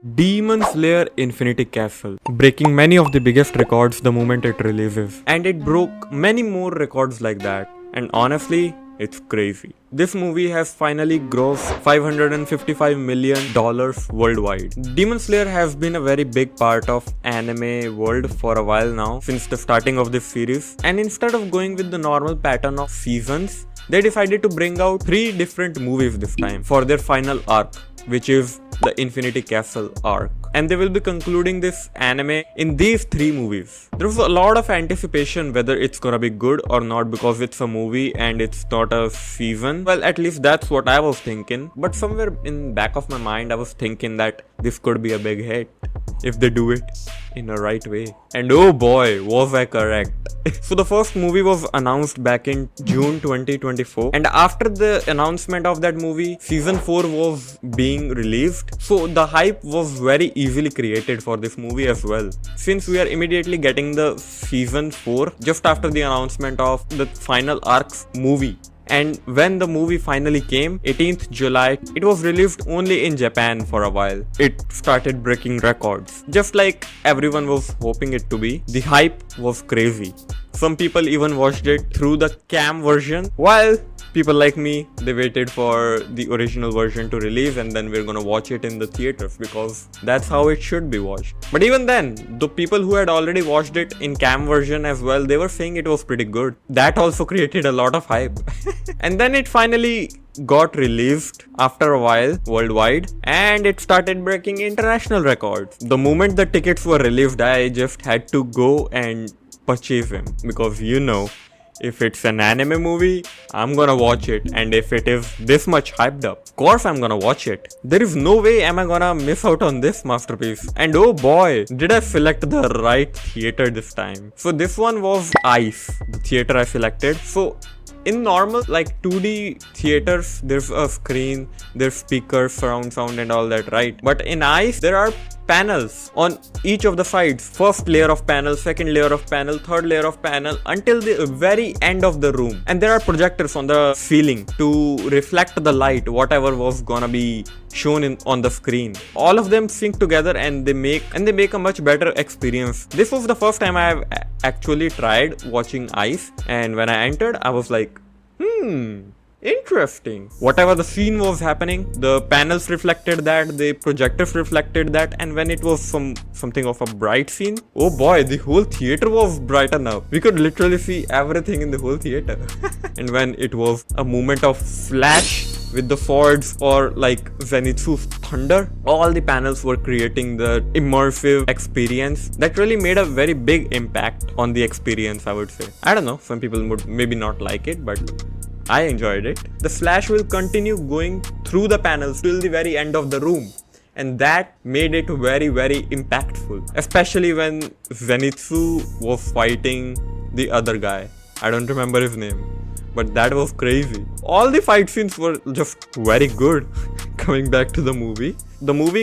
Demon Slayer Infinity Castle, breaking many of the biggest records the moment it releases. And it broke many more records like that. And honestly, it's crazy. This movie has finally grossed $555 million worldwide. Demon Slayer has been a very big part of anime world for a while now, since the starting of this series. And instead of going with the normal pattern of seasons, they decided to bring out 3 different movies this time for their final arc, which is the Infinity Castle arc. And they will be concluding this anime in these 3 movies. There was a lot of anticipation whether it's gonna be good or not because it's a movie and it's not a season. Well, at least that's what I was thinking. But somewhere in back of my mind, I was thinking that this could be a big hit if they do it in a right way. And oh boy, was I correct. So the first movie was announced back in June 2024, and after the announcement of that movie, season 4 was being released. So the hype was very easily created for this movie as well, since we are immediately getting the season 4 just after the announcement of the final arcs movie. And when the movie finally came, 18th July, it was released only in Japan for a while. It started breaking records, just like everyone was hoping it to be. The hype was crazy. Some people even watched it through the cam version, while people like me, they waited for the original version to release and then we're gonna watch it in the theaters because that's how it should be watched. But even then, the people who had already watched it in cam version as well, they were saying it was pretty good. That also created a lot of hype. And then it finally got released after a while worldwide and it started breaking international records. The moment the tickets were released, I just had to go and purchase them because if it's an anime movie, I'm gonna watch it, and if it is this much hyped up, of course I'm gonna watch it. There is no way am I gonna miss out on this masterpiece. And oh boy, did I select the right theater this time. So this one was ICE, the theater I selected. So in normal 2D theaters, there's a screen, there's speakers, surround sound and all that, right? But in ICE, there are panels on each of the sides. First layer of panel, second layer of panel, third layer of panel, until the very end of the room. And there are projectors on the ceiling to reflect the light, whatever was gonna be shown on the screen. All of them sync together and they make a much better experience. This was the first time I have actually tried watching ICE, and when I entered, I was like, interesting. Whatever the scene was happening, the panels reflected that, the projectors reflected that, and when it was something of a bright scene, oh boy, the whole theater was brightened up. We could literally see everything in the whole theater. And when it was a moment of flash with the swords or Zenitsu's thunder, all the panels were creating the immersive experience that really made a very big impact on the experience, I would say. I don't know, some people would maybe not like it, but I enjoyed it. The flash will continue going through the panels till the very end of the room. And that made it very, very impactful. Especially when Zenitsu was fighting the other guy. I don't remember his name, but that was crazy. All the fight scenes were just very good. Coming back to the movie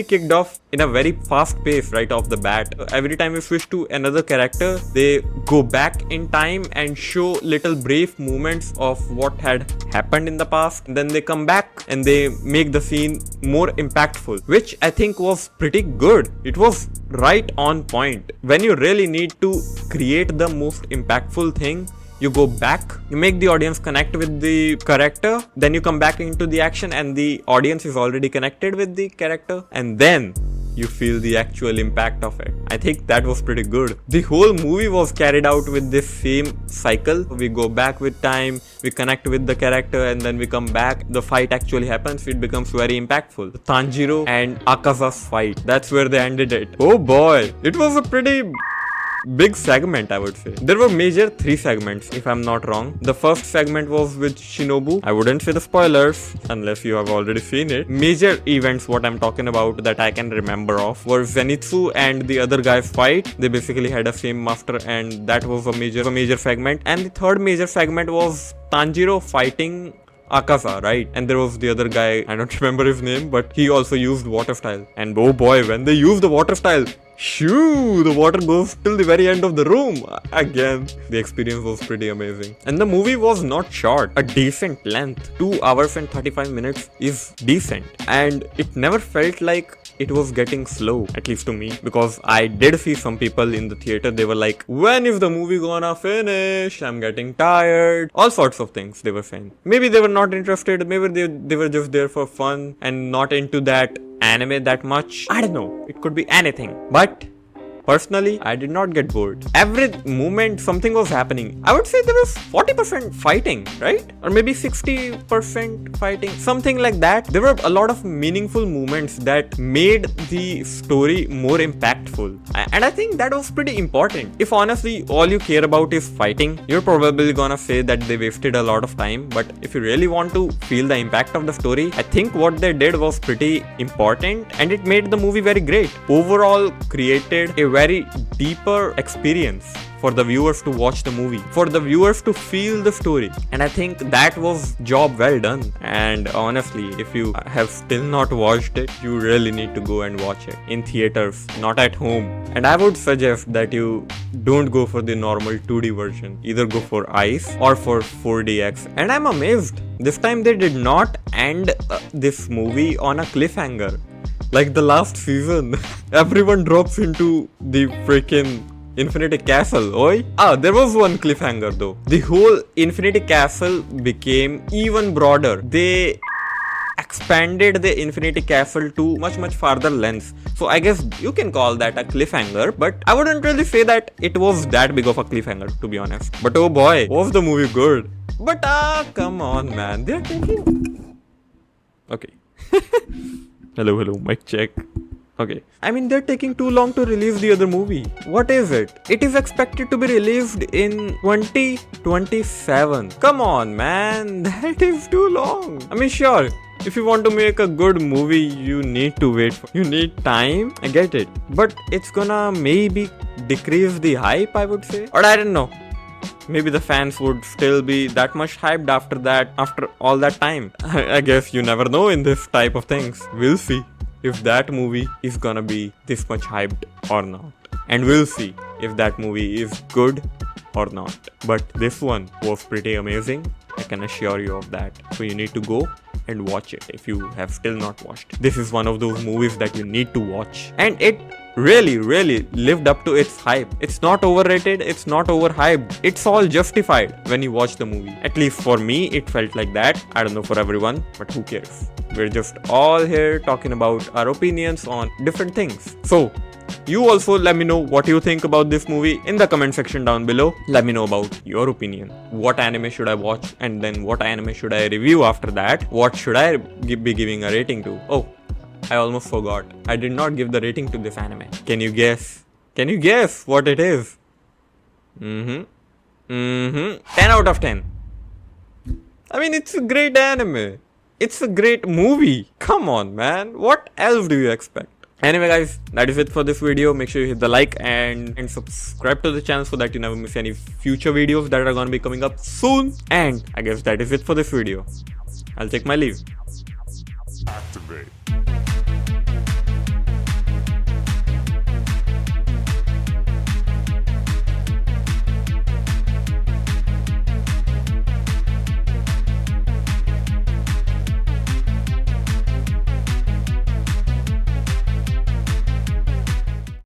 kicked off in a very fast pace right off the bat. Every time we switch to another character, they go back in time and show little brief moments of what had happened in the past. And then they come back and they make the scene more impactful, which I think was pretty good. It was right on point. When you really need to create the most impactful thing, you go back, you make the audience connect with the character, then you come back into the action and the audience is already connected with the character, and then you feel the actual impact of it. I think that was pretty good. The whole movie was carried out with this same cycle. We go back with time, we connect with the character, and then we come back. The fight actually happens, it becomes very impactful. The Tanjiro and Akaza's fight, that's where they ended it. Oh boy, it was a pretty big segment, I would say. There were major 3 segments, if I'm not wrong. The first segment was with Shinobu. I wouldn't say the spoilers unless you have already seen it. Major events, what I'm talking about that I can remember of, were Zenitsu and the other guy's fight. They basically had a same master, and that was a major segment. And the third major segment was Tanjiro fighting Akaza, right? And there was the other guy, I don't remember his name, but he also used water style. And oh boy, when they used the water style, shoo, the water goes till the very end of the room. Again, the experience was pretty amazing. And the movie was not short, a decent length. 2 hours and 35 minutes is decent. And it never felt like it was getting slow, at least to me, because I did see some people in the theater, they were like, when is the movie gonna finish? I'm getting tired. All sorts of things they were saying. Maybe they were not interested, maybe they were just there for fun and not into that anime that much. I don't know, it could be anything. But personally, I did not get bored. Every moment something was happening. I would say there was 40% fighting, right? Or maybe 60% fighting, something like that. There were a lot of meaningful moments that made the story more impactful. And I think that was pretty important. If honestly all you care about is fighting, you're probably gonna say that they wasted a lot of time. But if you really want to feel the impact of the story, I think what they did was pretty important and it made the movie very great. Overall, created a very deeper experience for the viewers to watch the movie, for the viewers to feel the story. And I think that was job well done. And honestly, if you have still not watched it, you really need to go and watch it in theaters, not at home. And I would suggest that you don't go for the normal 2D version, either go for ICE or for 4DX. And I'm amazed, this time they did not end this movie on a cliffhanger. Like the last season, everyone drops into the freaking Infinity Castle, oi? There was one cliffhanger though. The whole Infinity Castle became even broader. They expanded the Infinity Castle to much farther lengths. So I guess you can call that a cliffhanger, but I wouldn't really say that it was that big of a cliffhanger, to be honest. But oh boy, was the movie good. But come on man, they're taking... Okay. Hello, mic check. Okay. I mean, they're taking too long to release the other movie. What is it? It is expected to be released in 2027. Come on, man. That is too long. I mean, sure, if you want to make a good movie, you need to wait for... You need time. I get it. But it's gonna maybe decrease the hype, I would say. Or I don't know. Maybe the fans would still be that much hyped after that, after all that time. I guess you never know in this type of things. We'll see if that movie is gonna be this much hyped or not. And we'll see if that movie is good or not. But this one was pretty amazing. I can assure you of that. So you need to go and watch it if you have still not watched. This is one of those movies that you need to watch. And it really lived up to its hype. It's not overrated, it's not overhyped. It's all justified when you watch the movie. At least for me, it felt like that. I don't know for everyone, but who cares? We're just all here talking about our opinions on different things. So, you also let me know what you think about this movie in the comment section down below. Let me know about your opinion. What anime should I watch? And then what anime should I review after that? What should I be giving a rating to? Oh, I almost forgot. I did not give the rating to this anime. Can you guess? Can you guess what it is? 10 out of 10. I mean, it's a great anime. It's a great movie. Come on, man. What else do you expect? Anyway guys, that is it for this video. Make sure you hit the like and subscribe to the channel so that you never miss any future videos that are gonna be coming up soon. And I guess that is it for this video. I'll take my leave. Activate.